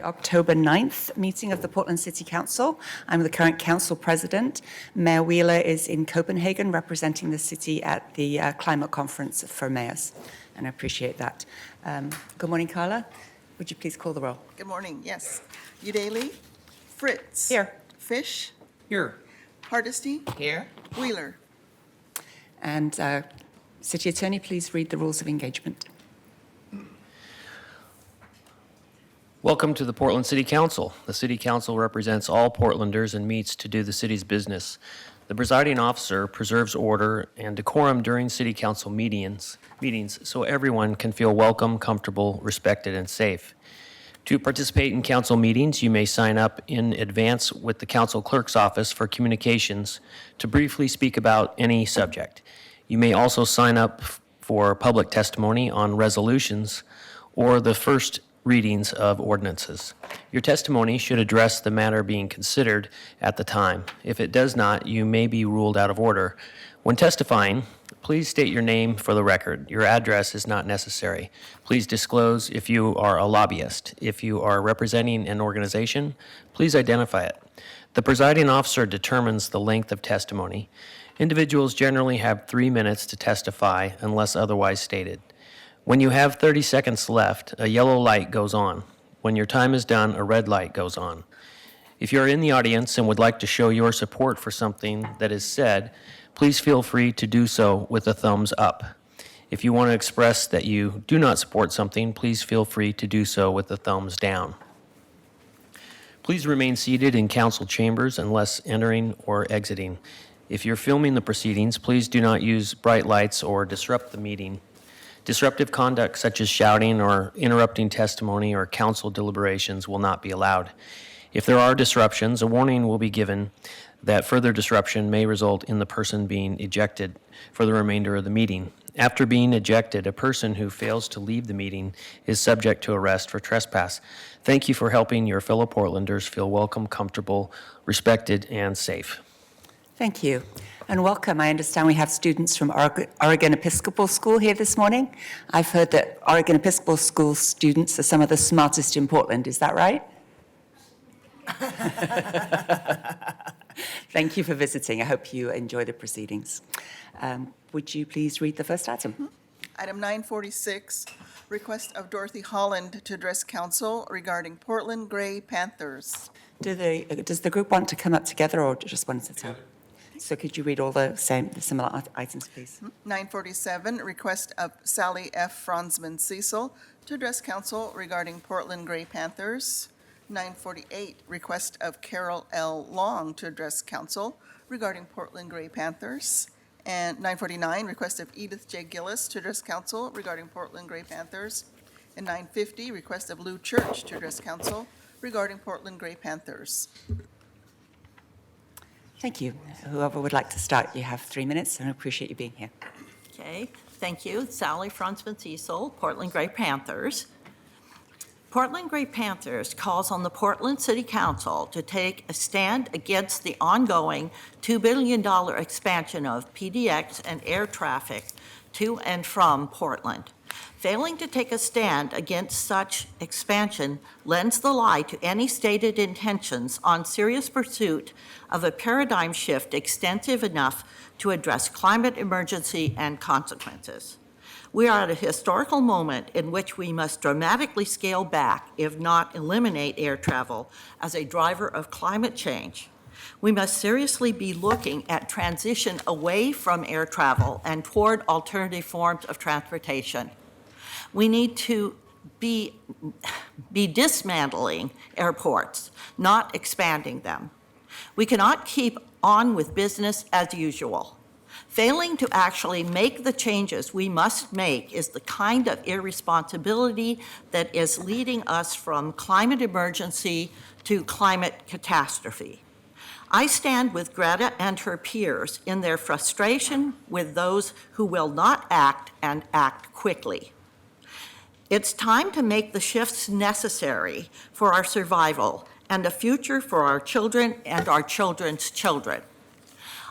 October 9th meeting of the Portland City Council. I'm the current council president. Mayor Wheeler is in Copenhagen representing the city at the climate conference for mayors, and I appreciate that. Good morning, Carla. Would you please call the roll? Good morning, yes. Udaley. Fritz. Here. Fish. Here. Hardesty. Here. Wheeler. And City Attorney, please read the rules of engagement. Welcome to the Portland City Council. The City Council represents all Portlanders and meets to do the city's business. The presiding officer preserves order and decorum during City Council meetings so everyone can feel welcome, comfortable, respected, and safe. To participate in council meetings, you may sign up in advance with the council clerk's office for communications to briefly speak about any subject. You may also sign up for public testimony on resolutions or the first readings of ordinances. Your testimony should address the matter being considered at the time. If it does not, you may be ruled out of order. When testifying, please state your name for the record. Your address is not necessary. Please disclose if you are a lobbyist. If you are representing an organization, please identify it. The presiding officer determines the length of testimony. Individuals generally have 3 minutes to testify unless otherwise stated. When you have 30 seconds left, a yellow light goes on. When your time is done, a red light goes on. If you're in the audience and would like to show your support for something that is said, please feel free to do so with a thumbs up. If you want to express that you do not support something, please feel free to do so with a thumbs down. Please remain seated in council chambers unless entering or exiting. If you're filming the proceedings, please do not use bright lights or disrupt the meeting. Disruptive conduct such as shouting or interrupting testimony or council deliberations will not be allowed. If there are disruptions, a warning will be given that further disruption may result in the person being ejected for the remainder of the meeting. After being ejected, a person who fails to leave the meeting is subject to arrest for trespass. Thank you for helping your fellow Portlanders feel welcome, comfortable, respected, and safe. Thank you. And welcome. I understand we have students from Oregon Episcopal School here this morning. I've heard that Oregon Episcopal School students are some of the smartest in Portland. Is that right? Thank you for visiting. I hope you enjoy the proceedings. Would you please read the first item? Item 946, request of Dorothy Holland to address council regarding Portland Gray Panthers. Does the group want to come up together or just one at a time? So could you read all the similar items, please? 947, request of Sally F. Franzman Cecil to address council regarding Portland Gray Panthers. 948, request of Carol L. Long to address council regarding Portland Gray Panthers. And 949, request of Edith J. Gillis to address council regarding Portland Gray Panthers. And 950, request of Lou Church to address council regarding Portland Gray Panthers. Thank you. Whoever would like to start, you have 3 minutes, and I appreciate you being here. Okay, thank you. Sally Franzman Cecil, Portland Gray Panthers. Portland Gray Panthers calls on the Portland City Council to take a stand against the ongoing $2 billion expansion of PDX and air traffic to and from Portland. Failing to take a stand against such expansion lends the lie to any stated intentions on serious pursuit of a paradigm shift extensive enough to address climate emergency and consequences. We are at a historical moment in which we must dramatically scale back, if not eliminate air travel, as a driver of climate change. We must seriously be looking at transition away from air travel and toward alternative forms of transportation. We need to be dismantling airports, not expanding them. We cannot keep on with business as usual. Failing to actually make the changes we must make is the kind of irresponsibility that is leading us from climate emergency to climate catastrophe. I stand with Greta and her peers in their frustration with those who will not act and act quickly. It's time to make the shifts necessary for our survival and a future for our children and our children's children.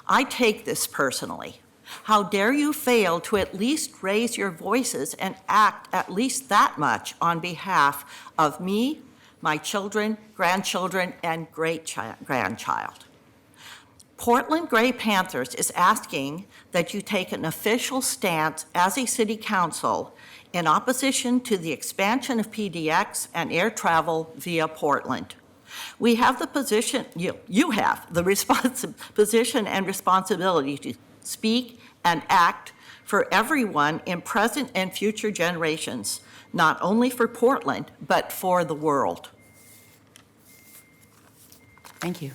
I take this personally. How dare you fail to at least raise your voices and act at least that much on behalf of me, my children, grandchildren, and great-grandchild. Portland Gray Panthers is asking that you take an official stance as a city council in opposition to the expansion of PDX and air travel via Portland. We have the position, you have the position and responsibility to speak and act for everyone in present and future generations, not only for Portland, but for the world. Thank you.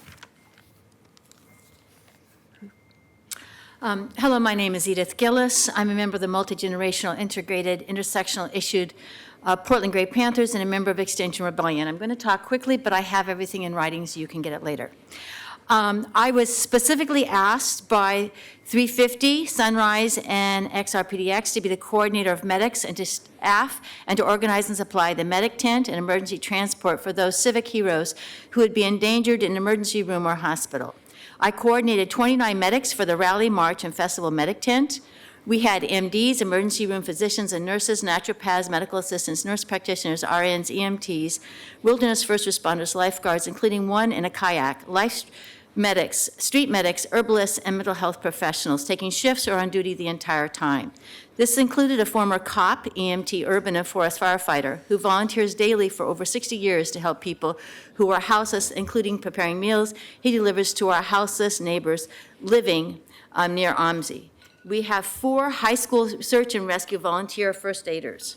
Hello, my name is Edith Gillis. I'm a member of the multi-generational, integrated, intersectional issued Portland Gray Panthers and a member of Extinction Rebellion. I'm going to talk quickly, but I have everything in writing so you can get it later. I was specifically asked by 350, Sunrise, and XRPDX to be the coordinator of medics and to staff and to organize and supply the medic tent and emergency transport for those civic heroes who would be endangered in an emergency room or hospital. I coordinated 29 medics for the Rally, March, and Festival Medic Tent. We had MDs, emergency room physicians and nurses, naturopaths, medical assistants, nurse practitioners, RNs, EMTs, wilderness first responders, lifeguards, including one in a kayak, medics, street medics, herbalists, and mental health professionals taking shifts or on duty the entire time. This included a former cop, EMT, urban, and forest firefighter who volunteers daily for over 60 years to help people who are houseless, including preparing meals he delivers to our houseless neighbors living near OMSI. We have 4 high school search and rescue volunteer first aiders.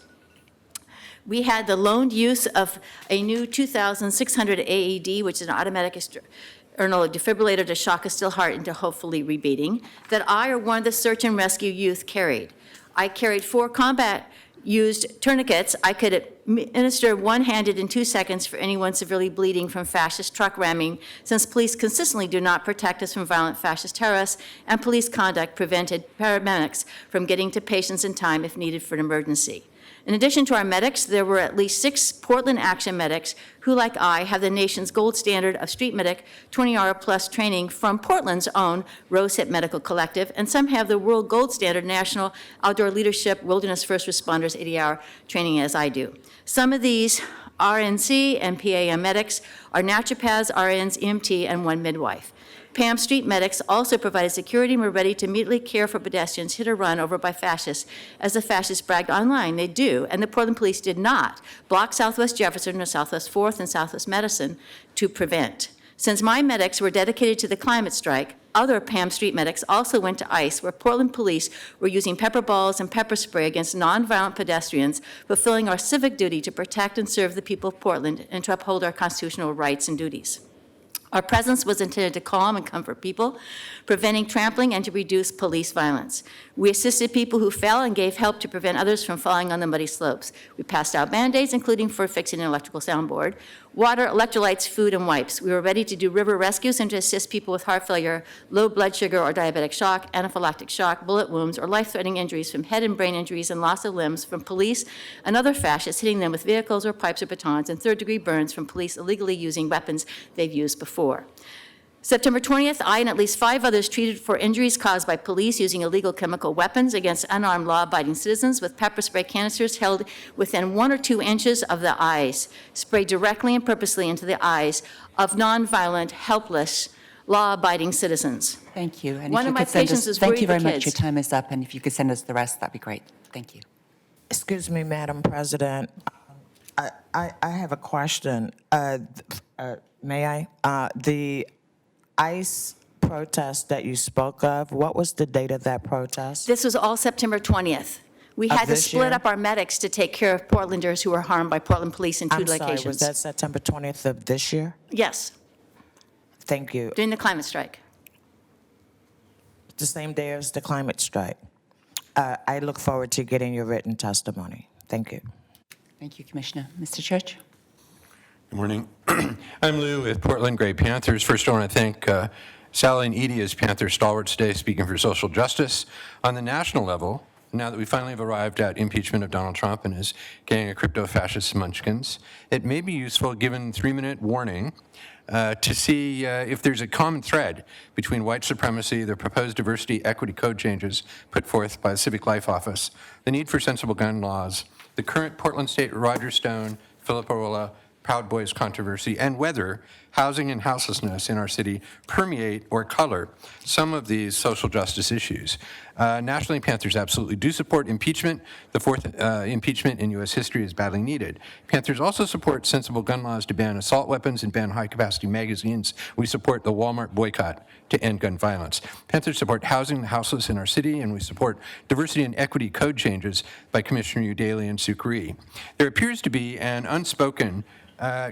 We had the loaned use of a new 2,600 AED, which is an automatic external defibrillator to shock a still heart into hopefully rebeating, that I or one of the search and rescue youth carried. I carried 4 combat-used tourniquets I could administer one-handed in 2 seconds for anyone severely bleeding from fascist truck ramming, since police consistently do not protect us from violent fascist terrorists, and police conduct prevented paramedics from getting to patients in time if needed for an emergency. In addition to our medics, there were at least 6 Portland Action medics who, like I, have the nation's gold standard of street medic 20-hour plus training from Portland's own Rosehip Medical Collective, and some have the world gold standard National Outdoor Leadership Wilderness First Responders 80-hour training as I do. Some of these RNC and PAM medics are naturopaths, RNs, EMT, and 1 midwife. PAM street medics also provided security and were ready to immediately care for pedestrians hit or run over by fascists, as the fascists bragged online they do, and the Portland police did not block Southwest Jefferson or Southwest 4th and Southwest Madison to prevent. Since my medics were dedicated to the climate strike, other PAM street medics also went to ICE, where Portland police were using pepper balls and pepper spray against nonviolent pedestrians, fulfilling our civic duty to protect and serve the people of Portland and to uphold our constitutional rights and duties. Our presence was intended to calm and comfort people, preventing trampling and to reduce police violence. We assisted people who fell and gave help to prevent others from falling on the muddy slopes. We passed out Band-Aids, including for fixing an electrical soundboard, water, electrolytes, food, and wipes. We were ready to do river rescues and to assist people with heart failure, low blood sugar or diabetic shock, anaphylactic shock, bullet wounds, or life-threatening injuries from head and brain injuries and loss of limbs from police and other fascists hitting them with vehicles or pipes or batons, and third-degree burns from police illegally using weapons they've used before. September 20th, I and at least 5 others treated for injuries caused by police using illegal chemical weapons against unarmed law-abiding citizens with pepper spray canisters held within 1 or 2 inches of the eyes, sprayed directly and purposely into the eyes of nonviolent, helpless, law-abiding citizens. Thank you. And One if of you my could send patients us, is thank you very worried much. the Your kids. time is up, and if you could send us the rest, that'd be great. Thank you. Excuse me, Madam President. I have a question. May I? The ICE protest that you spoke of, what was the date of that protest? This was all September 20th. We Of had to this split year? up our medics to take care of Portlanders who were harmed by Portland police in 2 I'm sorry, locations. was that September 20th of this year? Yes, Thank you. during the climate strike. The same day as the climate strike. I look forward to getting your written testimony. Thank you. Thank you, Commissioner. Mr. Church? Good morning. I'm Lou with Portland Gray Panthers. First, I want to thank Sally and Edie as Panther stalwarts today, speaking for social justice. On the national level, now that we finally have arrived at impeachment of Donald Trump and his gang of crypto-fascist munchkins, it may be useful, given 3-minute warning, to see if there's a common thread between white supremacy, the proposed diversity equity code changes put forth by the Civic Life Office, the need for sensible gun laws, the current Portland State Roger Stone, Philip Arola, Proud Boys controversy, and whether housing and houselessness in our city permeate or color some of these social justice issues. Nationally, Panthers absolutely do support impeachment. The 4th impeachment in U.S. history is badly needed. Panthers also support sensible gun laws to ban assault weapons and ban high-capacity magazines. We support the Walmart boycott to end gun violence. Panthers support housing and houseless in our city, and we support diversity and equity code changes by Commissioner Udaley and Sucree. There appears to be an unspoken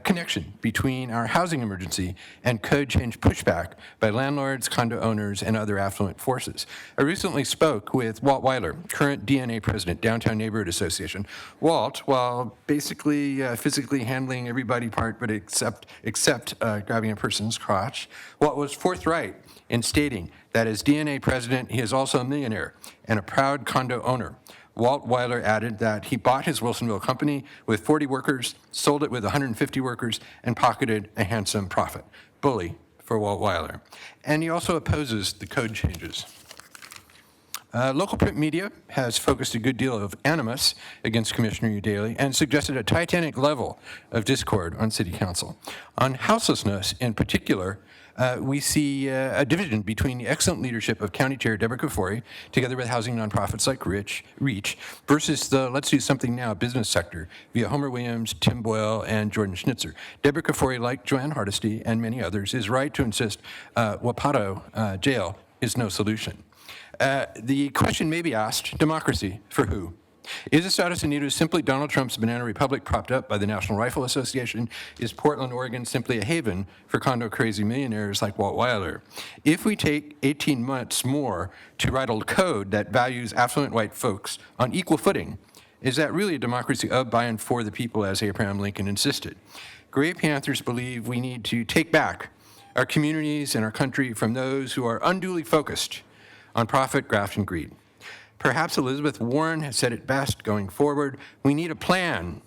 connection between our housing emergency and code change pushback by landlords, condo owners, and other affluent forces. I recently spoke with Walt Weiler, current DNA president, Downtown Neighborhood Association. Walt, while basically physically handling every body part but except grabbing a person's crotch, Walt was forthright in stating that as DNA president, he is also a millionaire and a proud condo owner. Walt Weiler added that he bought his Wilsonville company with 40 workers, sold it with 150 workers, and pocketed a handsome profit. Bully for Walt Weiler. And he also opposes the code changes. Local print media has focused a good deal of animus against Commissioner Udaley and suggested a titanic level of discord on City Council. On houselessness in particular, we see a division between the excellent leadership of County Chair Deborah Kafori, together with housing nonprofits like Reach, versus the Let's Do Something Now business sector via Homer Williams, Tim Boyle, and Jordan Schnitzer. Deborah Kafori, like Joanne Hardesty and many others, is right to insist Wapato jail is no solution. The question may be asked, democracy for who? Is Estados Unidos simply Donald Trump's banana republic propped up by the National Rifle Association? Is Portland, Oregon simply a haven for condo-crazy millionaires like Walt Weiler? If we take 18 months more to write a code that values affluent white folks on equal footing, is that really a democracy of, by, and for the people, as Abraham Lincoln insisted? Gray Panthers believe we need to take back our communities and our country from those who are unduly focused on profit, graft, and greed. Perhaps Elizabeth Warren has said it best going forward. We need a plan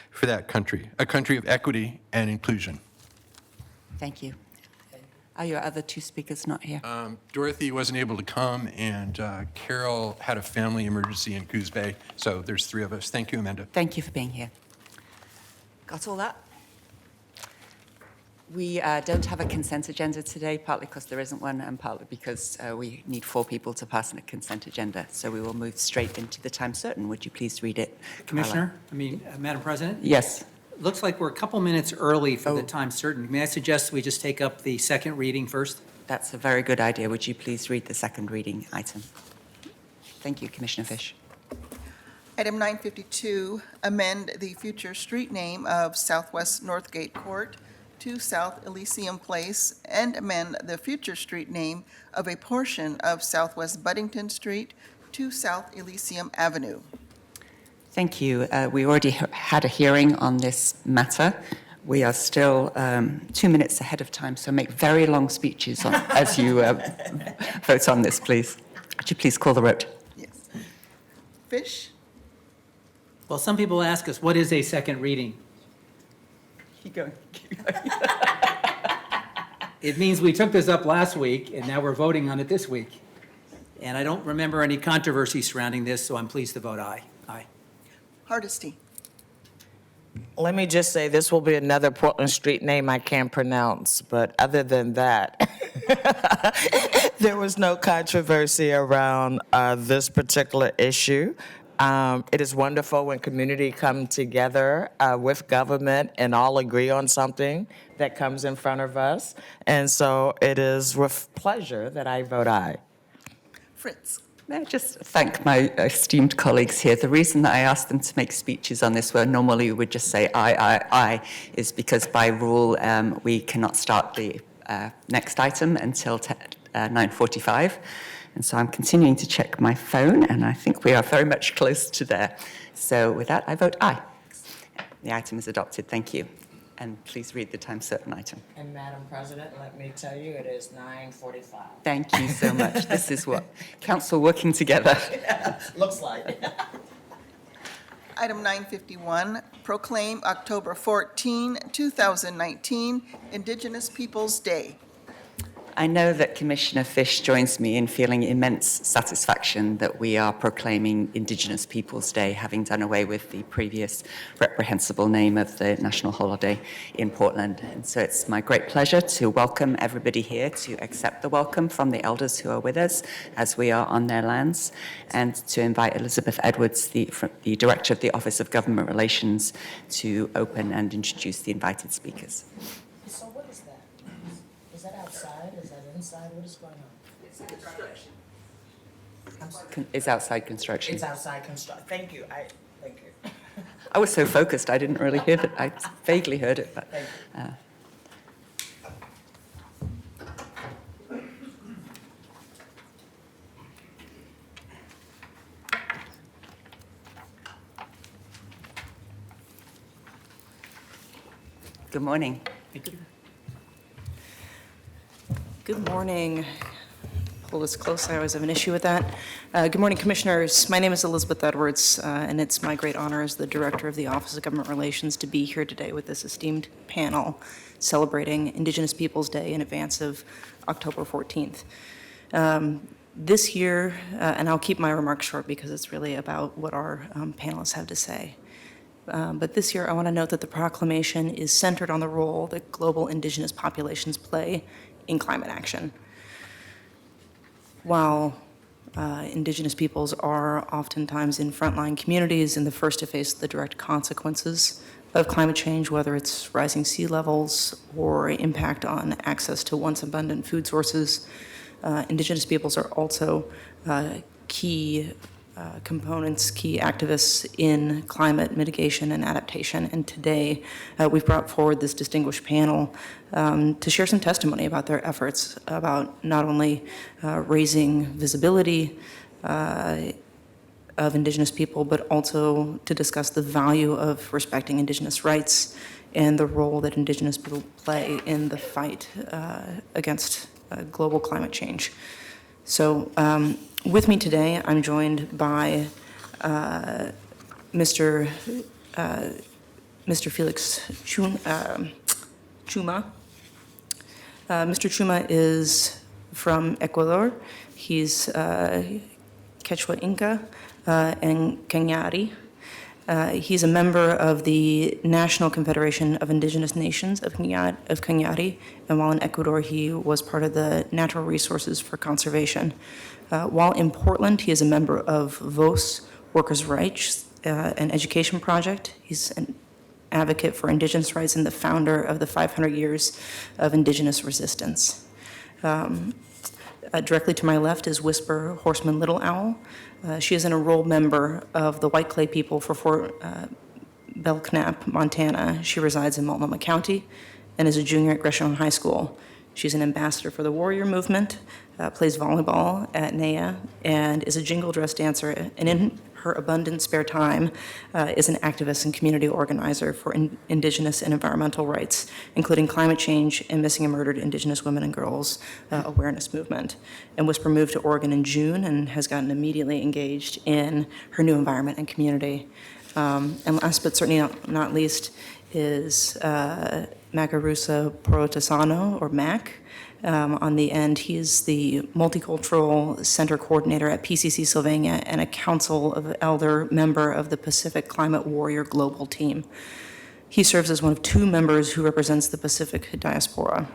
for that country, a country of equity and inclusion. Thank you. Are your other two speakers not here? Dorothy wasn't able to come, and Carol had a family emergency in Coos Bay, so there's three of us. Thank you, Amanda. Thank you for being here. Got all that? We don't have a consent agenda today, partly because there isn't one, and partly because we need 4 people to pass on a consent agenda. So we will move straight into the time certain. Would you please read it, Carla? Madam President? Yes. Looks like we're a couple minutes early for the Oh. time certain. May I suggest we just take up the second reading first? That's a very good idea. Would you please read the second reading item? Thank you, Commissioner Fish. Item 952, amend the future street name of Southwest Northgate Court to South Elysium Place, and amend the future street name of a portion of Southwest Buddington Street to South Elysium Avenue. Thank you. We already had a hearing on this matter. We are still 2 minutes ahead of time, so make very long speeches as you vote on this, please. Would you please call the vote? Yes. Fish? Well, some people ask us, what is a second reading? Keep going. It means we took this up last week, and now we're voting on it this week. And I don't remember any controversy surrounding this, so I'm pleased to vote aye. Aye. Hardesty? Let me just say, this will be another Portland street name I can't pronounce, but other than that, there was no controversy around this particular issue. It is wonderful when community come together with government and all agree on something that comes in front of us. And so it is with pleasure that I vote aye. Fritz? May I just thank my esteemed colleagues here. The reason that I asked them to make speeches on this, where normally we would just say aye, is because by rule we cannot start the next item until 9:45. And so I'm continuing to check my phone, and I think we are very much close to there. So with that, I vote aye. The item is adopted. Thank you. And please read the time certain item. And Madam President, let me tell you, it is 9:45. Thank you so much. This is what council working together. Looks like. Item 951, proclaim October 14, 2019 Indigenous Peoples' Day. I know that Commissioner Fish joins me in feeling immense satisfaction that we are proclaiming Indigenous Peoples' Day, having done away with the previous reprehensible name of the national holiday in Portland. And so it's my great pleasure to welcome everybody here, to accept the welcome from the elders who are with us as we are on their lands, and to invite Elizabeth Edwards, the Director of the Office of Government Relations, to open and introduce the invited speakers. So what is that? Is that outside? Is that inside? What is going on? It's outside construction. It's outside construction. Thank you. Thank you. I was so focused, I didn't really hear it. I vaguely heard it, but. Good morning. Good morning. Pull this close, I always have an issue with that. Good morning, Commissioners. My name is Elizabeth Edwards, and it's my great honor as the Director of the Office of Government Relations to be here today with this esteemed panel celebrating Indigenous Peoples' Day in advance of October 14th. This year, and I'll keep my remarks short because it's really about what our panelists have to say. But this year, I want to note that the proclamation is centered on the role that global Indigenous populations play in climate action. While Indigenous peoples are oftentimes in frontline communities and the first to face the direct consequences of climate change, whether it's rising sea levels or impact on access to once abundant food sources, Indigenous peoples are also key components, key activists in climate mitigation and adaptation. And today, we've brought forward this distinguished panel to share some testimony about their efforts, about not only raising visibility of Indigenous people, but also to discuss the value of respecting Indigenous rights and the role that Indigenous people play in the fight against global climate change. So with me today, I'm joined by Mr. Felix Chuma. Mr. Chuma is from Ecuador. He's Quechua Inca and Cañari. He's a member of the National Confederation of Indigenous Nations of Cañari, and while in Ecuador, he was part of the Natural Resources for Conservation. While in Portland, he is a member of VOS, Workers' Rights, an education project. He's an advocate for Indigenous rights and the founder of the 500 Years of Indigenous Resistance. Directly to my left is Whisper Horseman Little Owl. She is an enrolled member of the White Clay people for Fort Belknap, Montana. She resides in Multnomah County and is a junior at Gresham High School. She's an ambassador for the Warrior Movement, plays volleyball at NEA, and is a jingle dress dancer. And in her abundant spare time, is an activist and community organizer for Indigenous and environmental rights, including climate change and missing and murdered Indigenous women and girls awareness movement. And Whisper moved to Oregon in June and has gotten immediately engaged in her new environment and community. And last but certainly not least is Macarusa Porotasano, or Mac. On the end, he is the Multicultural Center Coordinator at PCC Sylvania and a Council of Elder member of the Pacific Climate Warrior Global Team. He serves as one of 2 members who represents the Pacific diaspora.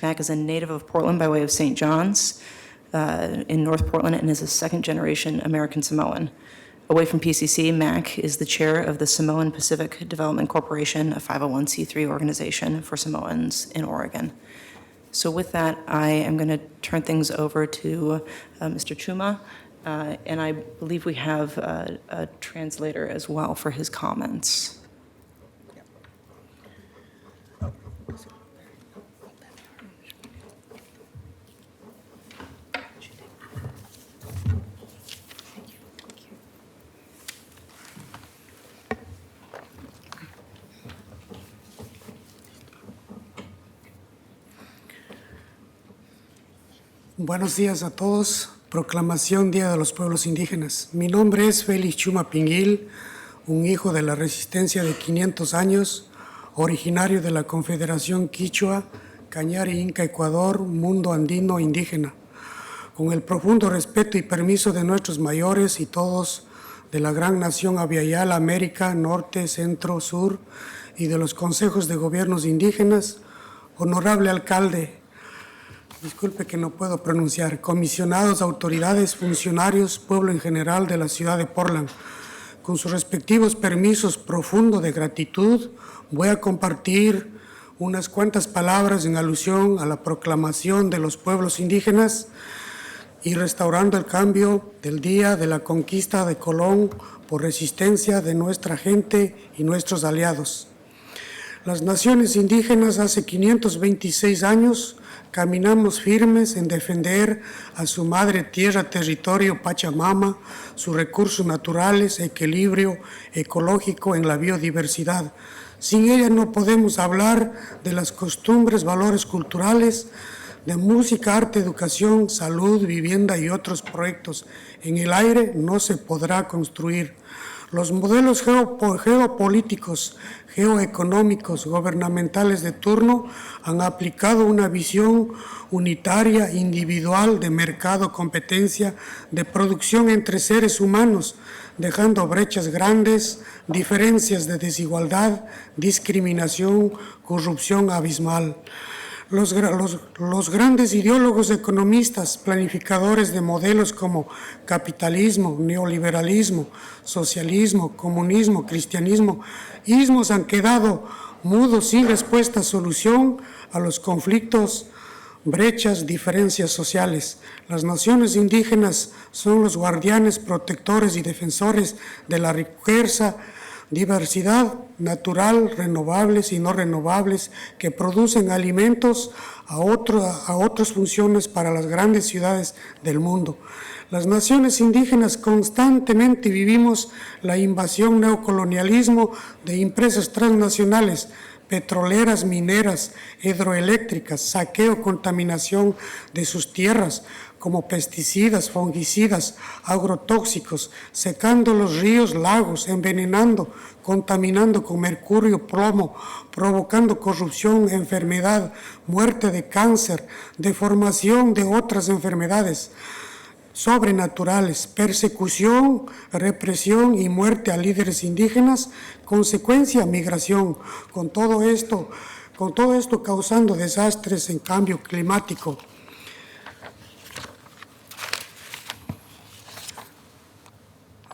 Mac is a native of Portland by way of St. John's in North Portland and is a second-generation American Samoan. Away from PCC, Mac is the chair of the Samoan Pacific Development Corporation, a 501c3 organization for Samoans in Oregon. So with that, I am going to turn things over to Mr. Chuma, and I believe we have a translator as well for his comments. Buenos días a todos. Proclamación Día de los Pueblos Indígenas. Mi nombre es Félix Chuma Pinguil, un hijo de la resistencia de 500 años, originario de la Confederación Quichua, Cañari Inca Ecuador, Mundo Andino Indígena. Con el profundo respeto y permiso de nuestros mayores y todos de la gran nación Aviala, América, Norte, Centro, Sur y de los consejos de gobiernos indígenas, honorable alcalde, disculpe que no puedo pronunciar, comisionados, autoridades, funcionarios, pueblo en general de la ciudad de Portland. Con sus respectivos permisos profundo de gratitud, voy a compartir unas cuantas palabras en alusión a la proclamación de los pueblos indígenas y restaurando el cambio del día de la conquista de Colón por resistencia de nuestra gente y nuestros aliados. Las naciones indígenas hace 526 años caminamos firmes en defender a su madre tierra, territorio Pachamama, sus recursos naturales, equilibrio ecológico en la biodiversidad. Sin ella no podemos hablar de las costumbres, valores culturales, de música, arte, educación, salud, vivienda y otros proyectos. En el aire no se podrá construir. Los modelos geopolíticos, geoeconómicos, gubernamentales de turno han aplicado una visión unitaria, individual, de mercado, competencia, de producción entre seres humanos, dejando brechas grandes, diferencias de desigualdad, discriminación, corrupción abismal. Los grandes ideólogos economistas, planificadores de modelos como capitalismo, neoliberalismo, socialismo, comunismo, cristianismo, ismos han quedado mudos sin respuesta a solución a los conflictos, brechas, diferencias sociales. Las naciones indígenas son los guardianes, protectores y defensores de la riqueza, diversidad natural, renovables y no renovables, que producen alimentos a otras funciones para las grandes ciudades del mundo. Las naciones indígenas constantemente vivimos la invasión neocolonialismo de empresas transnacionales, petroleras, mineras, hidroeléctricas, saqueo, contaminación de sus tierras, como pesticidas, fungicidas, agrotóxicos, secando los ríos, lagos, envenenando, contaminando con mercurio, plomo, provocando corrupción, enfermedad, muerte de cáncer, deformación de otras enfermedades sobrenaturales, persecución, represión y muerte a líderes indígenas, consecuencia, migración. Con todo esto causando desastres en cambio climático.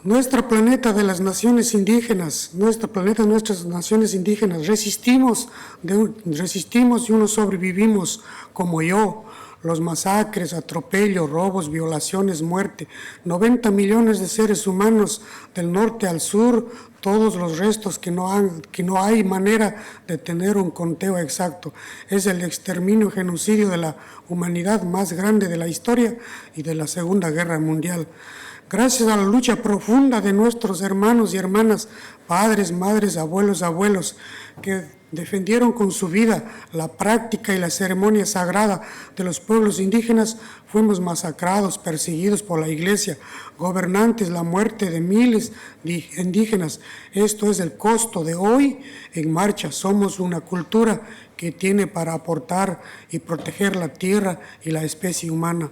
Nuestro planeta de las naciones indígenas, nuestro planeta de nuestras naciones indígenas, resistimos y unos sobrevivimos como yo, los masacres, atropellos, robos, violaciones, muerte, 90 millones de seres humanos del norte al sur, todos los restos que no hay manera de tener un conteo exacto. Es el exterminio, genocidio de la humanidad más grande de la historia y de la Segunda Guerra Mundial. Gracias a la lucha profunda de nuestros hermanos y hermanas, padres, madres, abuelos, que defendieron con su vida la práctica y la ceremonia sagrada de los pueblos indígenas, fuimos masacrados, perseguidos por la iglesia, gobernantes, la muerte de miles de indígenas. Esto es el costo de hoy en marcha. Somos una cultura que tiene para aportar y proteger la tierra y la especie humana.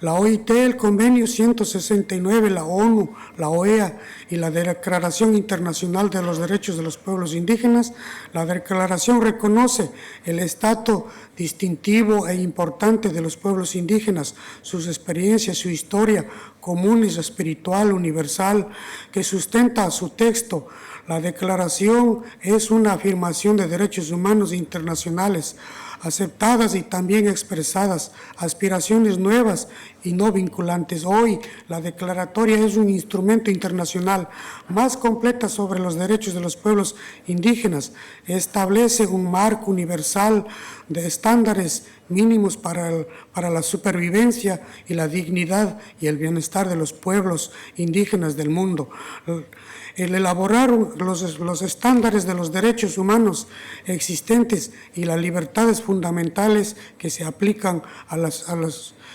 La OIT, el Convenio 169, la ONU, la OEA y la Declaración Internacional de los Derechos de los Pueblos Indígenas. La declaración reconoce el estatus distintivo e importante de los pueblos indígenas, sus experiencias, su historia común y espiritual universal que sustenta su texto. La declaración es una afirmación de derechos humanos internacionales aceptadas y también expresadas, aspiraciones nuevas y no vinculantes. Hoy, la declaratoria es un instrumento internacional más completa sobre los derechos de los pueblos indígenas. Establece un marco universal de estándares mínimos para la supervivencia y la dignidad y el bienestar de los pueblos indígenas del mundo. El elaborar los estándares de los derechos humanos existentes y las libertades fundamentales que se aplican a la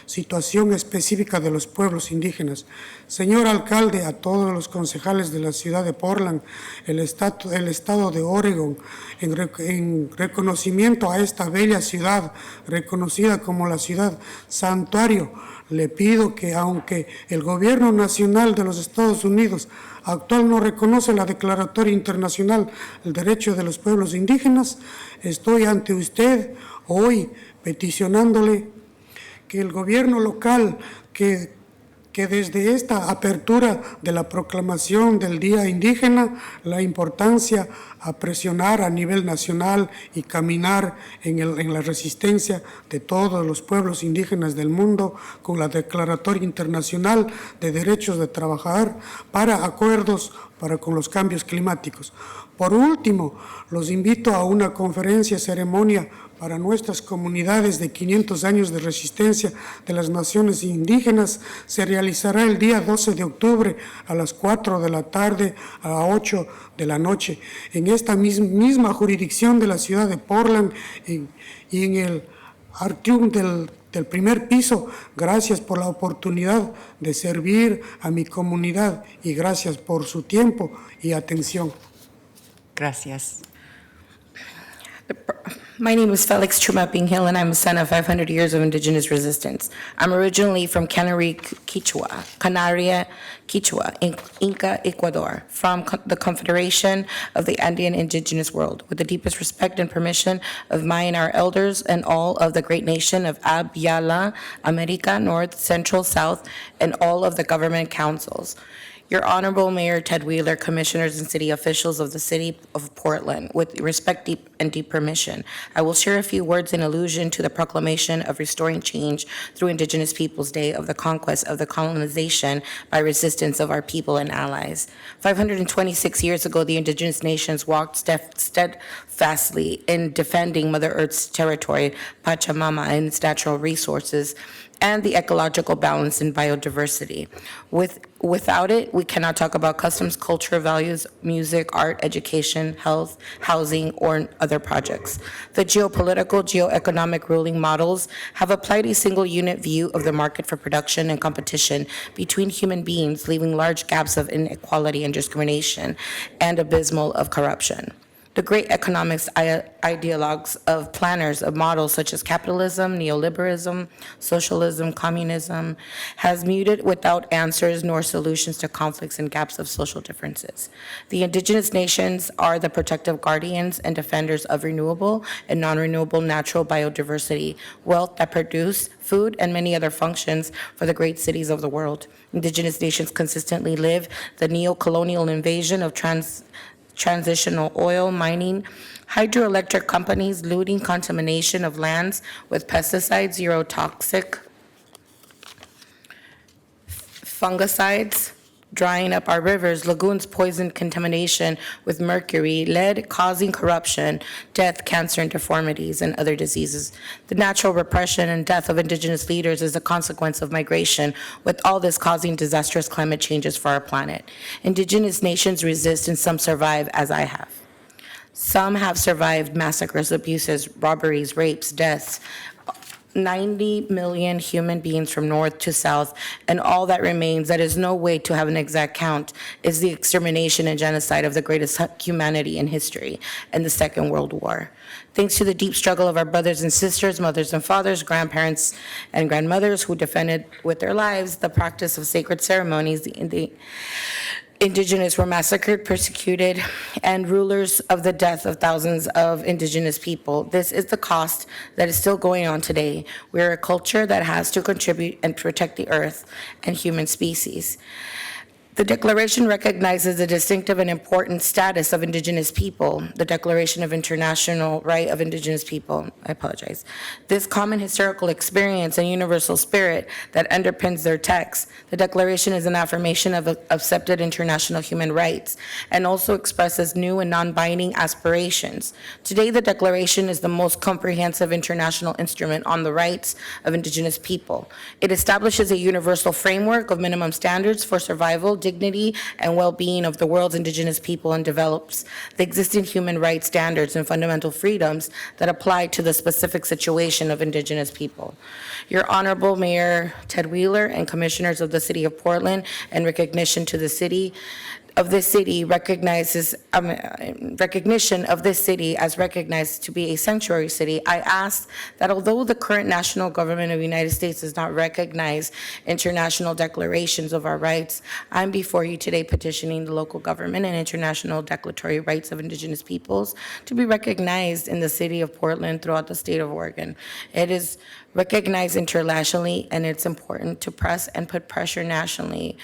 situación específica de los pueblos indígenas. Señor alcalde, a todos los concejales de la ciudad de Portland, el estado de Oregon, en reconocimiento a esta bella ciudad, reconocida como la ciudad santuario, le pido que, aunque el gobierno nacional de los Estados Unidos actual no reconoce la Declaratoria Internacional del Derecho de los Pueblos Indígenas, estoy ante usted hoy peticionándole que el gobierno local, que desde esta apertura de la proclamación del Día Indígena, la importancia a presionar a nivel nacional y caminar en la resistencia de todos los pueblos indígenas del mundo con la Declaratoria Internacional de Derechos de Trabajar para acuerdos con los cambios climáticos. Por último, los invito a una conferencia, ceremonia para nuestras comunidades de 500 años de resistencia de las naciones indígenas. Se realizará el día 12 de octubre a las 4 de la tarde a las 8 de la noche en esta misma jurisdicción de la ciudad de Portland y en el atrium del primer piso. Gracias por la oportunidad de servir a mi comunidad y gracias por su tiempo y atención. Gracias. My name is Felix Chumapinghil, and I'm a son of 500 years of indigenous resistance. I'm originally from Canaria, Quichua, Inca, Ecuador, from the Confederation of the Andean Indigenous World, with the deepest respect and permission of my and our elders and all of the great nation of Abyala, America, North, Central, South, and all of the government councils. Your Honorable Mayor Ted Wheeler, commissioners and city officials of the city of Portland, with respect and deep permission, I will share a few words in allusion to the proclamation of restoring change through Indigenous Peoples' Day of the conquest of the colonization by resistance of our people and allies. 526 years ago, the indigenous nations walked steadfastly in defending Mother Earth's territory, Pachamama, and its natural resources, and the ecological balance and biodiversity. Without it, we cannot talk about customs, culture, values, music, art, education, health, housing, or other projects. The geopolitical, geoeconomic ruling models have applied a single unit view of the market for production and competition between human beings, leaving large gaps of inequality and discrimination and abysmal of corruption. The great economics ideologues of planners of models such as capitalism, neoliberalism, socialism, communism has muted without answers nor solutions to conflicts and gaps of social differences. The indigenous nations are the protective guardians and defenders of renewable and non-renewable natural biodiversity, wealth that produce food and many other functions for the great cities of the world. Indigenous nations consistently live the neo-colonial invasion of transitional oil mining, hydroelectric companies looting contamination of lands with pesticides, xerotoxic fungicides, drying up our rivers, lagoons, poison contamination with mercury, lead, causing corruption, death, cancer, and deformities, and other diseases. The natural repression and death of indigenous leaders is a consequence of migration, with all this causing disastrous climate changes for our planet. Indigenous nations resist and some survive, as I have. Some have survived massacres, abuses, robberies, rapes, deaths, 90 million human beings from north to south, and all that remains, that is no way to have an exact count, is the extermination and genocide of the greatest humanity in history and the Second World War. Thanks to the deep struggle of our brothers and sisters, mothers and fathers, grandparents and grandmothers who defended with their lives the practice of sacred ceremonies, the indigenous were massacred, persecuted, and rulers of the death of thousands of indigenous people. This is the cost that is still going on today. We're a culture that has to contribute and protect the earth and human species. The Declaration recognizes the distinctive and important status of indigenous people, the Declaration of International Right of Indigenous People, I apologize. This common historical experience and universal spirit that underpins their text. The Declaration is an affirmation of accepted international human rights and also expresses new and non-binding aspirations. Today, the Declaration is the most comprehensive international instrument on the rights of indigenous people. It establishes a universal framework of minimum standards for survival, dignity, and well-being of the world's indigenous people, and develops the existing human rights standards and fundamental freedoms that apply to the specific situation of indigenous people. Your Honorable Mayor Ted Wheeler and commissioners of the City of Portland, in recognition to the city of this city recognizes, recognition of this city as recognized to be a sanctuary city, I ask that although the current national government of the United States does not recognize international declarations of our rights, I'm before you today petitioning the local government and international declaratory rights of indigenous peoples to be recognized in the city of Portland throughout the state of Oregon. It is recognized internationally, and it's important to press and put pressure nationally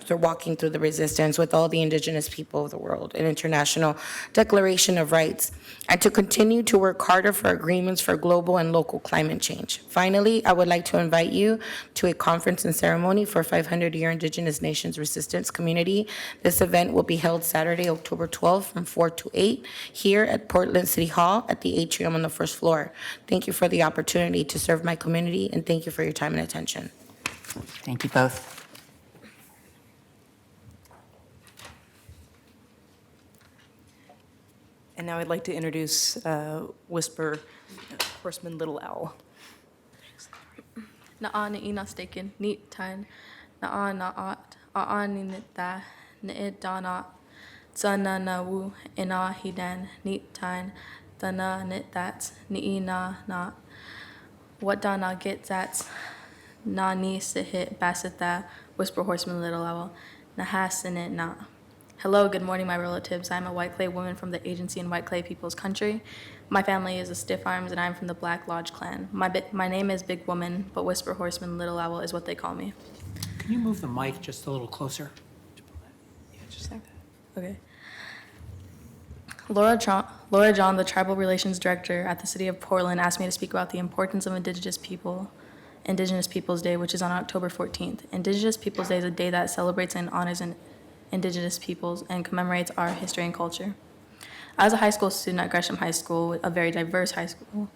through walking through the resistance with all the indigenous people of the world, an international declaration of rights, and to continue to work harder for agreements for global and local climate change. Finally, I would like to invite you to a conference and ceremony for 500-year Indigenous Nations Resistance Community. This event will be held Saturday, October 12th from 4 to 8 here at Portland City Hall at the atrium on the first floor. Thank you for the opportunity to serve my community, and thank you for your time and attention. Thank you both. And now I'd like to introduce Whisper Horseman Little Owl. Na'a ni'ina staken, neat time. Na'a na'at, a'a ninita, ni'id dana, tsana na wu, ina hidan, neat time. the na nit that's ni na not. What da na get that's na ni se hit basset that whisper horseman little level. Na has in it na. Hello, good morning, my relatives. I'm a White Clay woman from the agency in White Clay People's Country. My family is the Stiff Arms, and I'm from the Black Lodge clan. My name is Big Woman, but Whisper Horseman Little Owl is what they call me. Can you move the mic just a little closer? Yeah, just like that. Okay. Laura John, the Tribal Relations Director at the City of Portland, asked me to speak about the importance of Indigenous Peoples Day, which is on October 14th. Indigenous Peoples Day is a day that celebrates and honors Indigenous peoples and commemorates our history and culture. As a high school student at Gresham High School, a very diverse high school,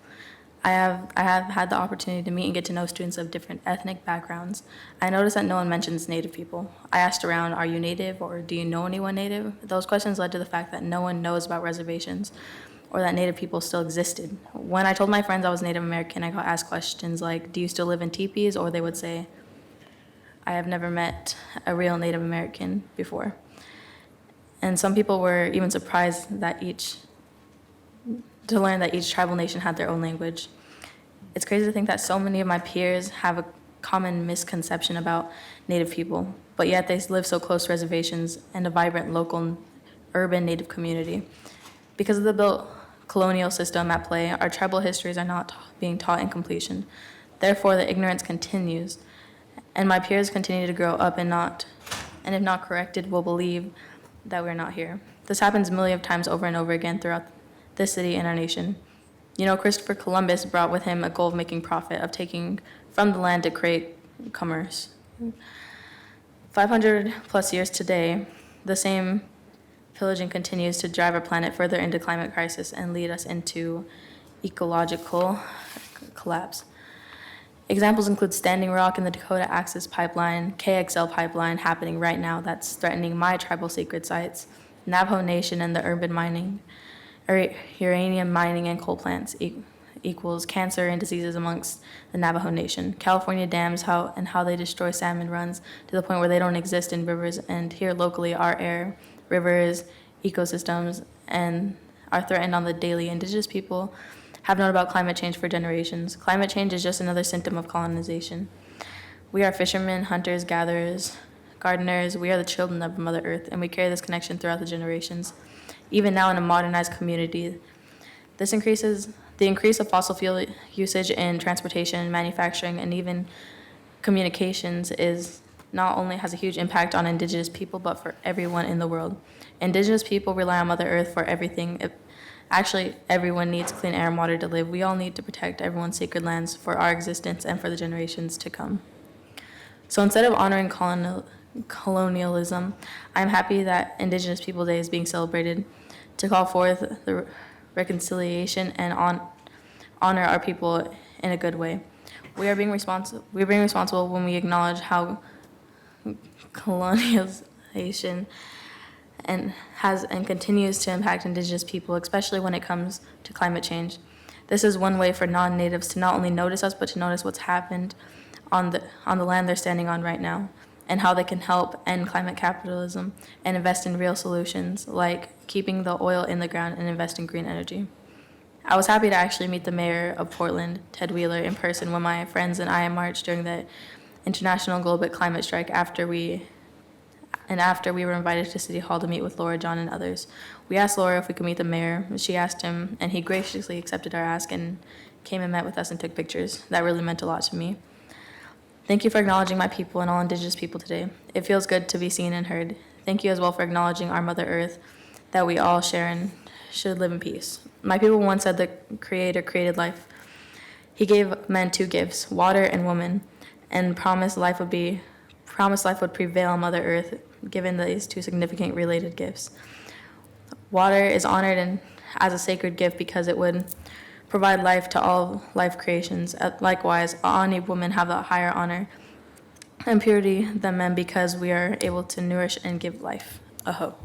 I have had the opportunity to meet and get to know students of different ethnic backgrounds. I noticed that no one mentions Native people. I asked around, are you Native or do you know anyone Native? Those questions led to the fact that no one knows about reservations or that Native people still existed. When I told my friends I was Native American, I got asked questions like, do you still live in teepees? Or they would say, I have never met a real Native American before. And some people were even surprised to learn that each tribal nation had their own language. It's crazy to think that so many of my peers have a common misconception about Native people, but yet they live so close to reservations and a vibrant local urban Native community. Because of the built colonial system at play, our tribal histories are not being taught in completion. Therefore, the ignorance continues, and my peers continue to grow up and if not corrected, will believe that we're not here. This happens a million times over and over again throughout this city and our nation. You know, Christopher Columbus brought with him a goal of making profit, of taking from the land to create commerce. 500 plus years today, the same pillaging continues to drive our planet further into climate crisis and lead us into ecological collapse. Examples include Standing Rock and the Dakota Access Pipeline, KXL Pipeline happening right now that's threatening my tribal sacred sites, Navajo Nation and the urban mining, uranium mining and coal plants equals cancer and diseases amongst the Navajo Nation. California dams how they destroy salmon runs to the point where they don't exist in rivers, and here locally our air, rivers, ecosystems, and are threatened on the daily. Indigenous people have known about climate change for generations. Climate change is just another symptom of colonization. We are fishermen, hunters, gatherers, gardeners. We are the children of Mother Earth, and we carry this connection throughout the generations. Even now in a modernized community, the increase of fossil fuel usage in transportation, manufacturing, and even communications is not only has a huge impact on Indigenous people, but for everyone in the world. Indigenous people rely on Mother Earth for everything. Actually, everyone needs clean air and water to live. We all need to protect everyone's sacred lands for our existence and for the generations to come. So instead of honoring colonialism, I'm happy that Indigenous People Day is being celebrated to call forth the reconciliation and honor our people in a good way. We are being responsible when we acknowledge how colonialization has and continues to impact Indigenous people, especially when it comes to climate change. This is one way for non-natives to not only notice us, but to notice what's happened on the land they're standing on right now, and how they can help end climate capitalism and invest in real solutions like keeping the oil in the ground and invest in green energy. I was happy to actually meet the mayor of Portland, Ted Wheeler, in person when my friends and I marched during the International Global Climate Strike after we were invited to City Hall to meet with Laura John and others. We asked Laura if we could meet the mayor. She asked him, and he graciously accepted our ask and came and met with us and took pictures. That really meant a lot to me. Thank you for acknowledging my people and all Indigenous people today. It feels good to be seen and heard. Thank you as well for acknowledging our Mother Earth that we all share and should live in peace. My people once said the Creator created life. He gave men two gifts, water and woman, and promised life would prevail on Mother Earth, given these two significant related gifts. Water is honored as a sacred gift because it would provide life to all life creations. Likewise, Aani women have a higher honor and purity than men because we are able to nourish and give life. Aho.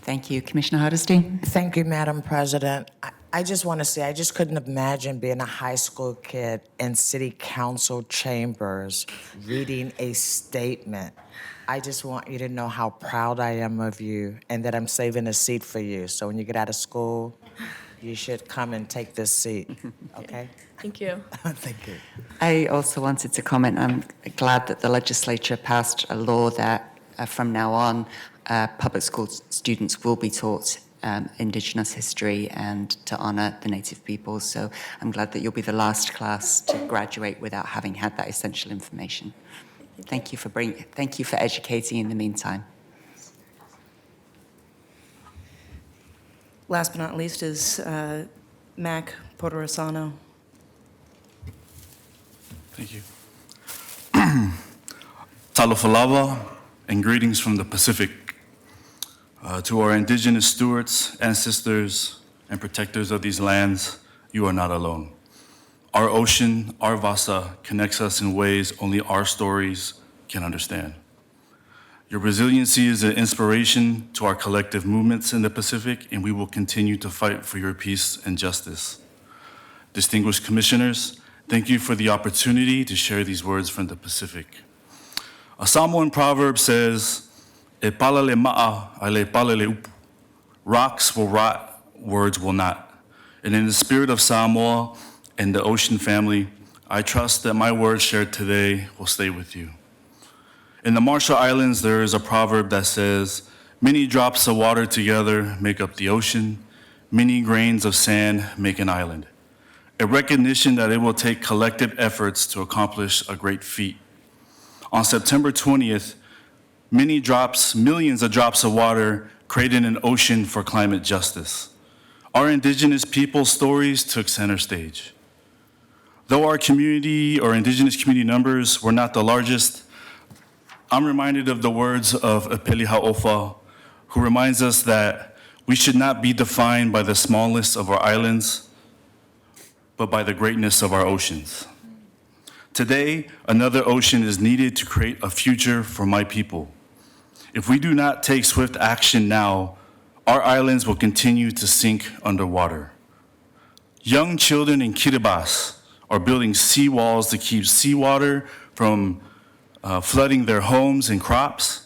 Thank you. Commissioner Hardesty? Thank you, Madam President. I just want to say, I just couldn't imagine being a high school kid in city council chambers reading a statement. I just want you to know how proud I am of you and that I'm saving a seat for you. So when you get out of school, you should come and take this seat, okay? Thank you. Thank you. I also wanted to comment, I'm glad that the legislature passed a law that from now on, public school students will be taught Indigenous history and to honor the Native peoples. So I'm glad that you'll be the last class to graduate without having had that essential information. Thank you for educating in the meantime. Last but not least is Mac Portorosano. Thank you. Talofalava and greetings from the Pacific. To our indigenous stewards, ancestors, and protectors of these lands, you are not alone. Our ocean, our Vasa, connects us in ways only our stories can understand. Your resiliency is an inspiration to our collective movements in the Pacific, and we will continue to fight for your peace and justice. Distinguished commissioners, thank you for the opportunity to share these words from the Pacific. A Samoan proverb says, "E palale ma'a, ale palale upu." Rocks will rot, words will not. And in the spirit of Samoa and the ocean family, I trust that my words shared today will stay with you. In the Marshall Islands, there is a proverb that says, "Many drops of water together make up the ocean. Many grains of sand make an island." A recognition that it will take collective efforts to accomplish a great feat. On September 20th, millions of drops of water created an ocean for climate justice. Our indigenous people's stories took center stage. Though our community or indigenous community numbers were not the largest, I'm reminded of the words of Epeli Hau'ofa, who reminds us that we should not be defined by the smallness of our islands, but by the greatness of our oceans. Today, another ocean is needed to create a future for my people. If we do not take swift action now, our islands will continue to sink underwater. Young children in Kiribati are building seawalls to keep seawater from flooding their homes and crops.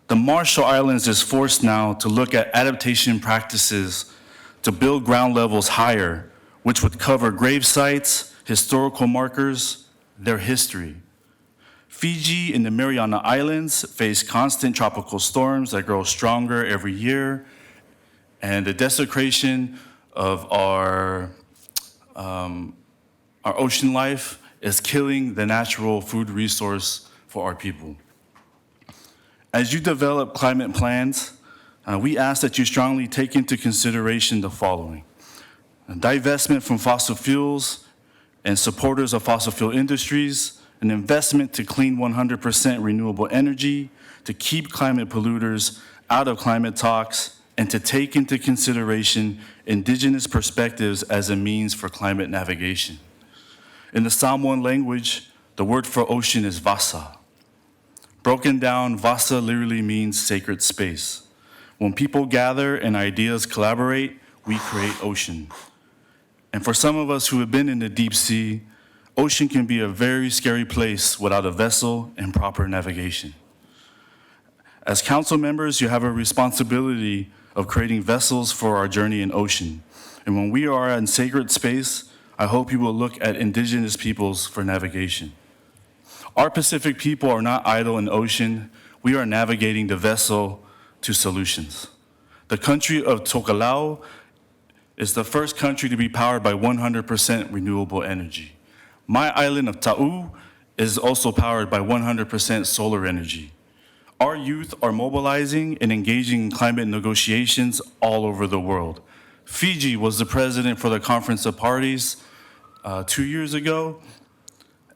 The Marshall Islands is forced now to look at adaptation practices to build ground levels higher, which would cover grave sites, historical markers, their history. Fiji and the Mariana Islands face constant tropical storms that grow stronger every year, and the desecration of our ocean life is killing the natural food resource for our people. As you develop climate plans, we ask that you strongly take into consideration the following: divestment from fossil fuels and supporters of fossil fuel industries, an investment to clean 100% renewable energy, to keep climate polluters out of climate talks, and to take into consideration indigenous perspectives as a means for climate navigation. In the Samoan language, the word for ocean is Vasa. Broken down, Vasa literally means sacred space. When people gather and ideas collaborate, we create ocean. And for some of us who have been in the deep sea, ocean can be a very scary place without a vessel and proper navigation. As council members, you have a responsibility of creating vessels for our journey in ocean. And when we are in sacred space, I hope you will look at indigenous peoples for navigation. Our Pacific people are not idle in ocean. We are navigating the vessel to solutions. The country of Tokelau is the first country to be powered by 100% renewable energy. My island of Ta'u is also powered by 100% solar energy. Our youth are mobilizing and engaging in climate negotiations all over the world. Fiji was the president for the Conference of Parties 2 years ago.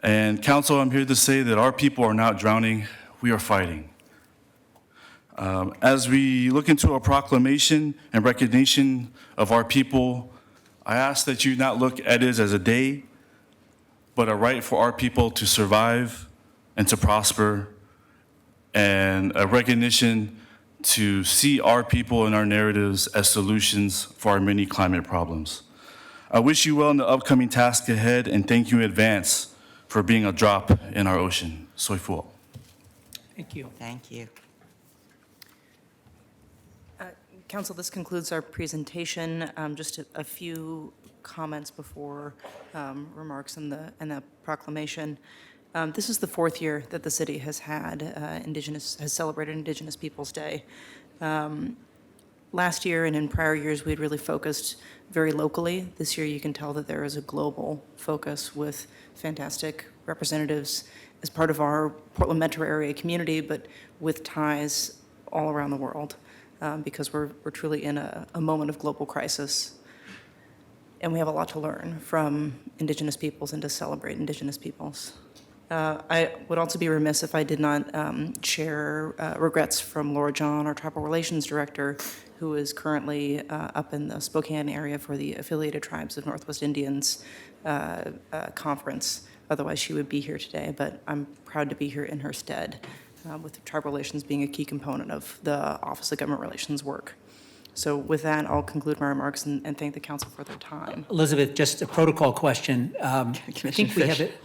And Council, I'm here to say that our people are not drowning, we are fighting. As we look into a proclamation and recognition of our people, I ask that you not look at it as a day, but a right for our people to survive and to prosper, and a recognition to see our people and our narratives as solutions for our many climate problems. I wish you well in the upcoming task ahead, and thank you in advance for being a drop in our ocean. Soifua. Thank you. Thank you. Council, this concludes our presentation. Just a few comments before remarks and the proclamation. This is the fourth year that the city has had has celebrated Indigenous Peoples' Day. Last year and in prior years, we had really focused very locally. This year, you can tell that there is a global focus with fantastic representatives as part of our Portland metro area community, but with ties all around the world, because we're truly in a moment of global crisis. And we have a lot to learn from Indigenous peoples and to celebrate Indigenous peoples. I would also be remiss if I did not share regrets from Laura John, our Tribal Relations Director, who is currently up in the Spokane area for the Affiliated Tribes of Northwest Indians conference. Otherwise, she would be here today, but I'm proud to be here in her stead, with tribal relations being a key component of the Office of Government Relations work. So with that, I'll conclude my remarks and thank the council for their time. Elizabeth, just a protocol question. I think we have it,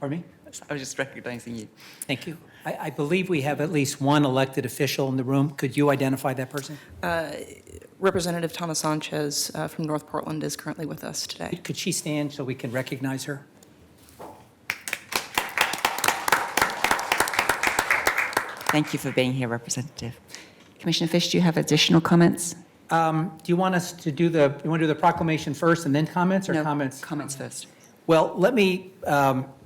pardon me? I was just recognizing you. Thank you. I believe we have at least one elected official in the room. Could you identify that person? Representative Tana Sanchez from North Portland is currently with us today. Could she stand so we can recognize her? Thank you for being here, Representative. Commissioner Fish, do you have additional comments? Do you want us to do you want to do the proclamation first and then comments, or No, comments? Comments first. Well, let me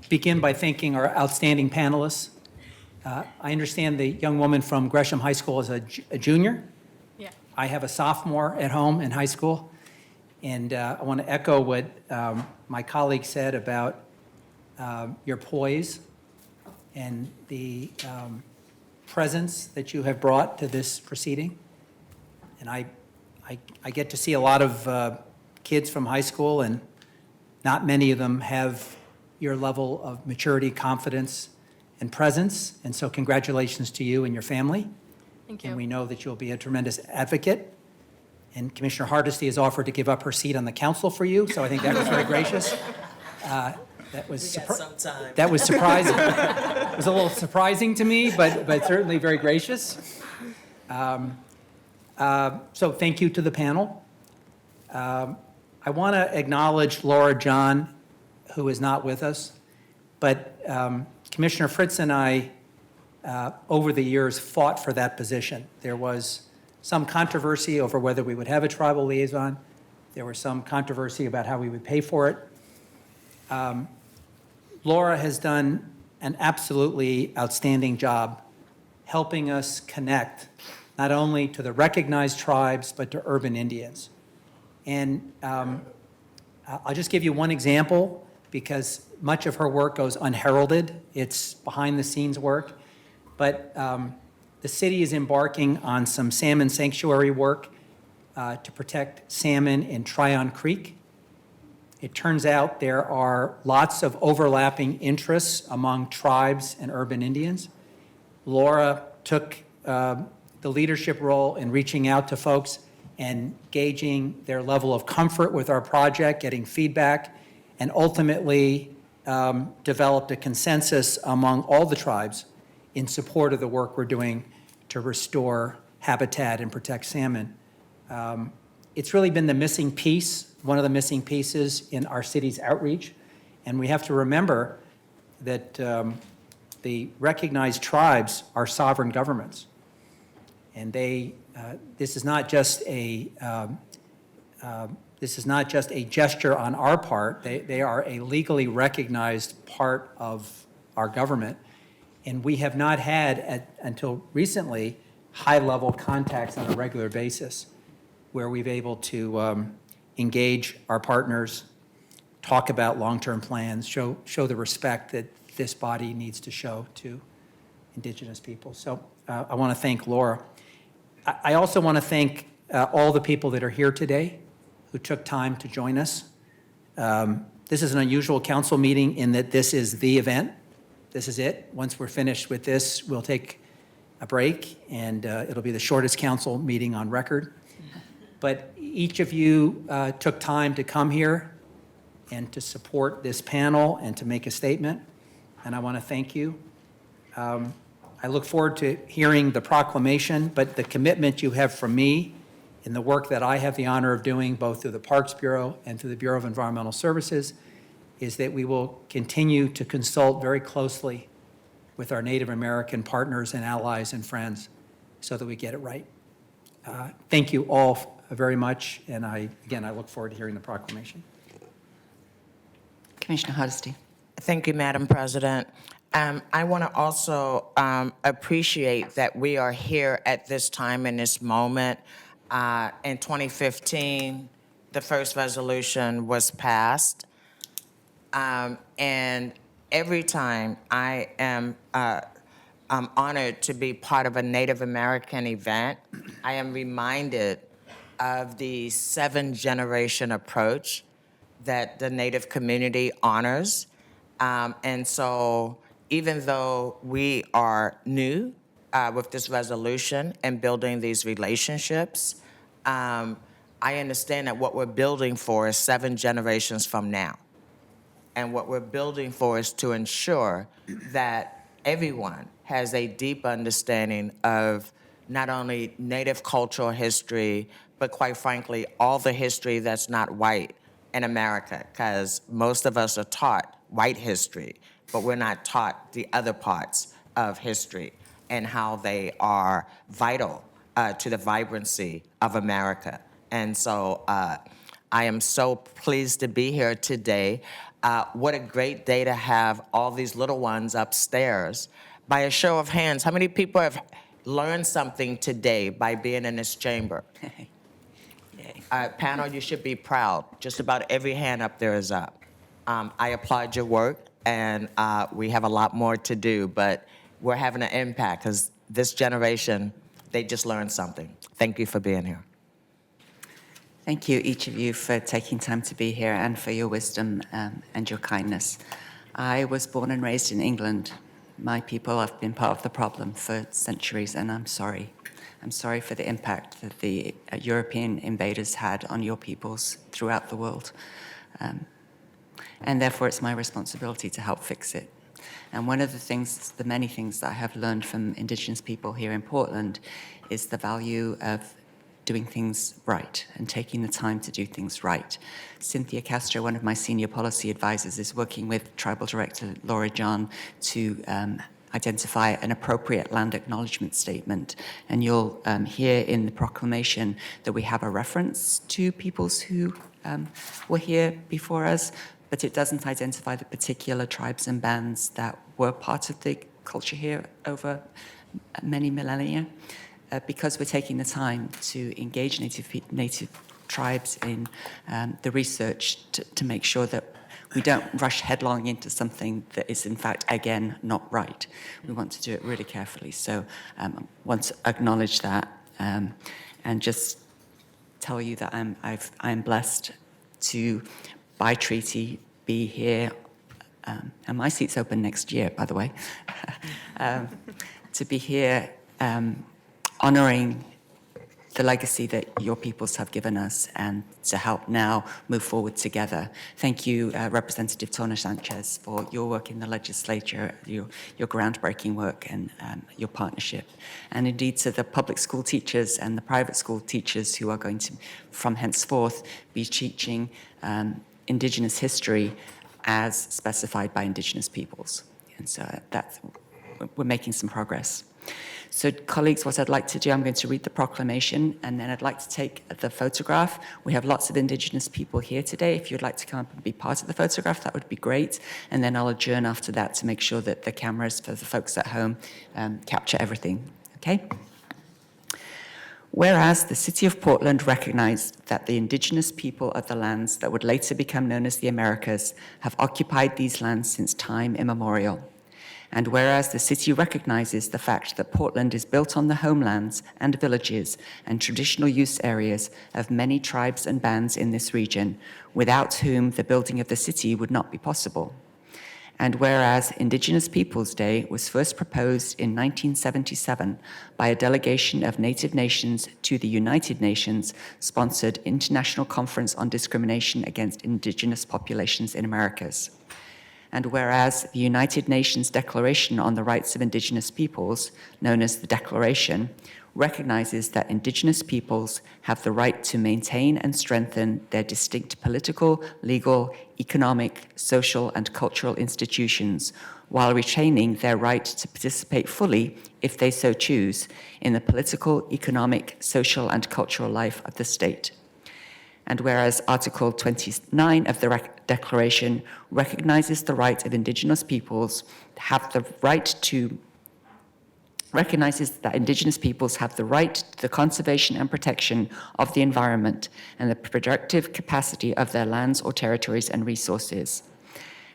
begin by thanking our outstanding panelists. I understand the young woman from Gresham High School is a junior. Yeah. I have a sophomore at home in high school. And I want to echo what my colleague said about your poise and the presence that you have brought to this proceeding. And I get to see a lot of kids from high school, and not many of them have your level of maturity, confidence, and presence. And so congratulations to you and your family. Thank you. And we know that you'll be a tremendous advocate. And Commissioner Hardesty has offered to give up her seat on the council for you, so I think that was very gracious. That was surprising. It was a little surprising to me, but certainly very gracious. So thank you to the panel. I want to acknowledge Laura John, who is not with us, but Commissioner Fritz and I, over the years, fought for that position. There was some controversy over whether we would have a tribal liaison. There was some controversy about how we would pay for it. Laura has done an absolutely outstanding job helping us connect not only to the recognized tribes, but to urban Indians. And I'll just give you one example, because much of her work goes unheralded. It's behind-the-scenes work. But the city is embarking on some salmon sanctuary work to protect salmon in Tryon Creek. It turns out there are lots of overlapping interests among tribes and urban Indians. Laura took the leadership role in reaching out to folks and gauging their level of comfort with our project, getting feedback, and ultimately developed a consensus among all the tribes in support of the work we're doing to restore habitat and protect salmon. It's really been the missing piece, one of the missing pieces in our city's outreach. And we have to remember that the recognized tribes are sovereign governments. And this is not just a gesture on our part. They are a legally recognized part of our government. And we have not had, until recently, high-level contacts on a regular basis where we've able to engage our partners, talk about long-term plans, show the respect that this body needs to show to Indigenous people. So I want to thank Laura. I also want to thank all the people that are here today who took time to join us. This is an unusual council meeting in that this is the event. This is it. Once we're finished with this, we'll take a break, and it'll be the shortest council meeting on record. But each of you took time to come here and to support this panel and to make a statement, and I want to thank you. I look forward to hearing the proclamation, but the commitment you have from me in the work that I have the honor of doing, both through the Parks Bureau and through the Bureau of Environmental Services, is that we will continue to consult very closely with our Native American partners and allies and friends so that we get it right. Thank you all very much, and I look forward to hearing the proclamation. Commissioner Hardesty. Thank you, Madam President. I want to also appreciate that we are here at this time in this moment. In 2015, the first resolution was passed. And every time I am I'm honored to be part of a Native American event, I am reminded of the 7-generation approach that the Native community honors. And so even though we are new with this resolution and building these relationships, I understand that what we're building for is 7 generations from now. And what we're building for is to ensure that everyone has a deep understanding of not only Native cultural history, but quite frankly, all the history that's not white in America, because most of us are taught white history, but we're not taught the other parts of history and how they are vital to the vibrancy of America. And so I am so pleased to be here today. What a great day to have all these little ones upstairs. By a show of hands, how many people have learned something today by being in this chamber? Panel, you should be proud. Just about every hand up there is up. I applaud your work, and we have a lot more to do, but we're having an impact because this generation, they just learned something. Thank you for being here. Thank you, each of you, for taking time to be here and for your wisdom and your kindness. I was born and raised in England. My people have been part of the problem for centuries, and I'm sorry. I'm sorry for the impact that the European invaders had on your peoples throughout the world. And therefore, it's my responsibility to help fix it. And one of the things, the many things that I have learned from Indigenous people here in Portland is the value of doing things right and taking the time to do things right. Cynthia Castro, one of my senior policy advisors, is working with Tribal Director Laura John to identify an appropriate land acknowledgement statement. And you'll hear in the proclamation that we have a reference to peoples who were here before us, but it doesn't identify the particular tribes and bands that were part of the culture here over many millennia. Because we're taking the time to engage native tribes in the research to make sure that we don't rush headlong into something that is, in fact, again, not right. We want to do it really carefully. So I want to acknowledge that and just tell you that I'm blessed to, by treaty, be here. And my seat's open next year, by the way, to be here honoring the legacy that your peoples have given us and to help now move forward together. Thank you, Representative Tona Sanchez, for your work in the legislature, your groundbreaking work and your partnership. And indeed to the public school teachers and the private school teachers who are going to, from henceforth, be teaching Indigenous history as specified by Indigenous peoples. And so we're making some progress. So, colleagues, what I'd like to do, I'm going to read the proclamation, and then I'd like to take the photograph. We have lots of Indigenous people here today. If you'd like to come up and be part of the photograph, that would be great. And then I'll adjourn after that to make sure that the cameras for the folks at home capture everything, okay? Whereas the City of Portland recognized that the Indigenous people of the lands that would later become known as the Americas have occupied these lands since time immemorial. And whereas the city recognizes the fact that Portland is built on the homelands and villages and traditional use areas of many tribes and bands in this region, without whom the building of the city would not be possible. And whereas Indigenous Peoples Day was first proposed in 1977 by a delegation of Native nations to the United Nations-sponsored International Conference on Discrimination Against Indigenous Populations in Americas. And whereas the United Nations Declaration on the Rights of Indigenous Peoples, known as the Declaration, recognizes that Indigenous peoples have the right to maintain and strengthen their distinct political, legal, economic, social, and cultural institutions, while retaining their right to participate fully, if they so choose, in the political, economic, social, and cultural life of the state. And whereas Article 29 of the Declaration recognizes the right of Indigenous peoples recognizes that Indigenous peoples have the right to the conservation and protection of the environment and the productive capacity of their lands or territories and resources.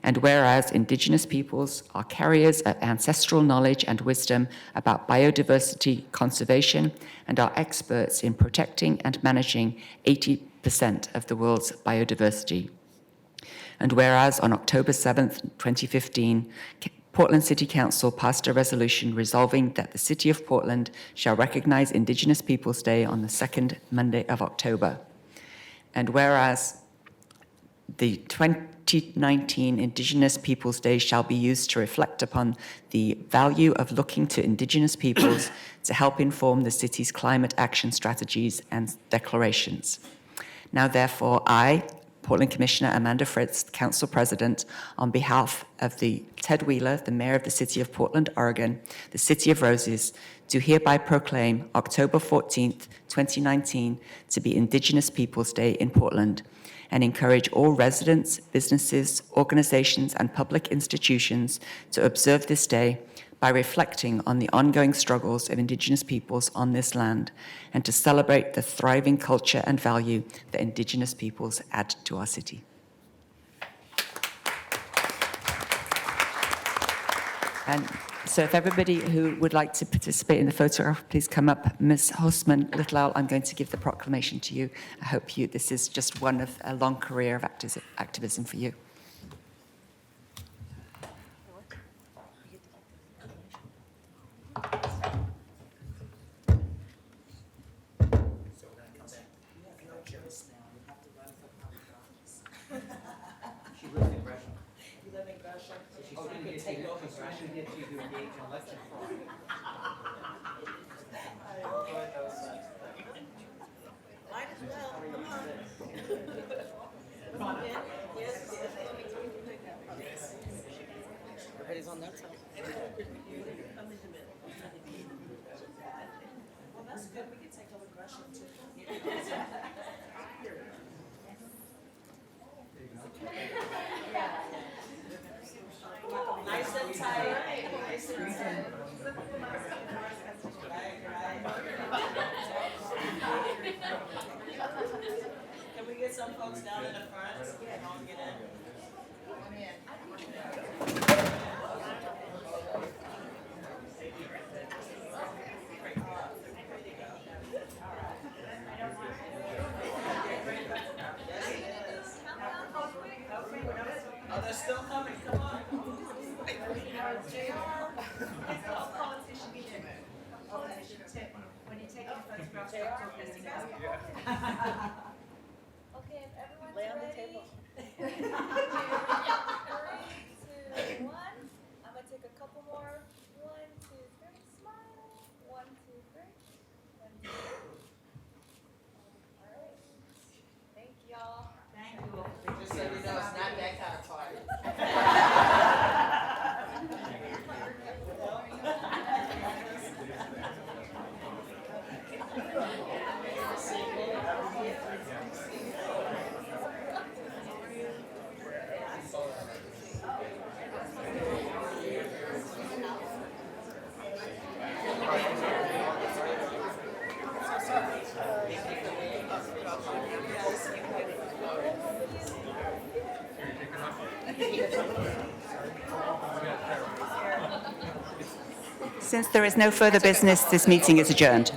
And whereas Indigenous peoples are carriers of ancestral knowledge and wisdom about biodiversity conservation and are experts in protecting and managing 80% of the world's biodiversity. And whereas on October 7th, 2015, Portland City Council passed a resolution resolving that the City of Portland shall recognize Indigenous Peoples Day on the second Monday of October. And whereas the 2019 Indigenous Peoples Day shall be used to reflect upon the value of looking to Indigenous peoples to help inform the city's climate action strategies and declarations. Now, therefore, I, Portland Commissioner Amanda Fritz, Council President, on behalf of the Ted Wheeler, the Mayor of the City of Portland, Oregon, the City of Roses, do hereby proclaim October 14th, 2019 to be Indigenous Peoples Day in Portland, and encourage all residents, businesses, organizations, and public institutions to observe this day by reflecting on the ongoing struggles of Indigenous peoples on this land, and to celebrate the thriving culture and value that Indigenous peoples add to our city. And so if everybody who would like to participate in the photograph, please come up. Ms. Hostman Little Owl, I'm going to give the proclamation to you. I hope this is just one of a long career of activism for you. Can we get some folks down in the front so we can all get in? Oh, they're still coming, come on. When you take your photographs, okay, if everyone's Lay on the ready. table. 3, 2, 1. I'm gonna take a couple more. 1, 2, 3. Smile. 1, 2, 3. 1, 2, 3. All right. Thank y'all. Thank you. Just so you know, it's not that kind of party. Since there is no further business, this meeting is adjourned.